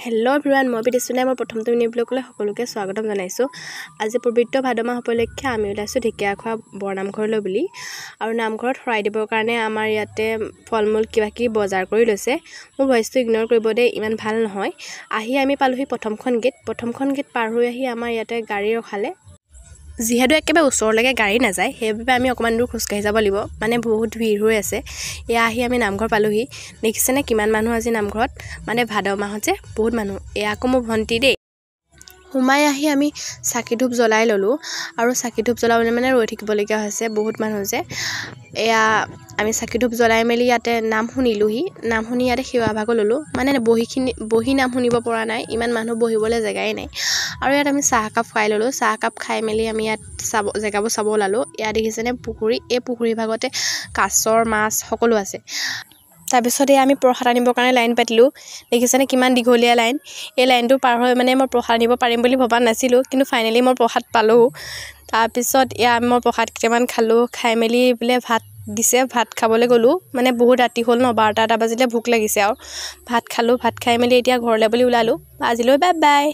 Hello' everyone, মই বিদিচুনাই মোৰ প্ৰথমটো মিনি ব্লগলৈ সকলোকে স্বাগতম জনাইছোঁ। আজি পবিত্ৰ ভাদ মাহ উপলক্ষে আমি ওলাইছোঁ ঢেকীয়াখোৱা বৰনামঘৰলৈ বুলি। আৰু নামঘৰত শৰাই দিবৰ কাৰণে আমাৰ ইয়াতে ফল মূল কিবা কিবি বজাৰ কৰি লৈছে। মোৰ ভইচটো ইগন'ৰ কৰিব দেই, ইমান ভাল নহয়। আহি আমি পালোহি প্ৰথমখন গেট পাৰ হৈ আহি আমাৰ ইয়াতে গাড়ী ৰখালে। যিহেতু একেবাৰে ওচৰলৈকে গাড়ী নাযায়, সেইবাবে আমি অকণমান দূৰ খোজকাঢ়ি যাব লাগিব, মানে বহুত ভিৰ হৈ আছে। এয়া আহি আমি নামঘৰ পালোহি। দেখিছেনে কিমান মানুহ আজি নামঘৰত, মানে ভাদ মাহত যে বহুত মানুহ। এয়া আকৌ মোৰ ভণ্টি দেই। সোমাই আহি আমি চাকি ধূপ জ্বলাই ল'লোঁ, আৰু চাকি ধূপ জ্বলাবলৈ মানে ৰৈ থাকিবলগীয়া হৈছে, বহুত মানুহ যে। এয়া আমি চাকি ধূপ জ্বলাই মেলি ইয়াতে নাম শুনিলোঁহি। নাম শুনি ইয়াতে সেৱা ভাগো ল'লোঁ, মানে বহি নাম শুনিব পৰা নাই, ইমান মানুহ বহিবলৈ জেগাই নাই। আৰু ইয়াত আমি চাহ একাপ খাই ল'লোঁ। চাহ একাপ খাই মেলি আমি ইয়াত জেগাবোৰ চাব ওলালোঁ। ইয়াত দেখিছেনে পুখুৰী, এই পুখুৰী ভাগতে কাছৰ মাছ সকলো আছে। তাৰপিছত আমি প্ৰসাদ আনিবৰ কাৰণে লাইন পাতিলোঁ। দেখিছেনে কিমান দীঘলীয়া লাইন। এই লাইনটো পাৰ হৈ মানে মই প্ৰসাদ আনিব পাৰিম বুলি ভবা নাছিলোঁ, কিন্তু ফাইনেলি মই প্ৰসাদ পালোঁ। তাৰপিছত মই প্ৰসাদ কেইটামান খালোঁ। খাই মেলি বোলে ভাত দিছে, ভাত খাবলৈ গ'লোঁ। মানে বহুত ৰাতি হ'ল ন, 12টা বাজিলে ভোক লাগিছে আৰু। ভাত খালোঁ, ভাত খাই মেলি এতিয়া ঘৰলৈ বুলি ওলালোঁ। আজিলৈ বাই বাই।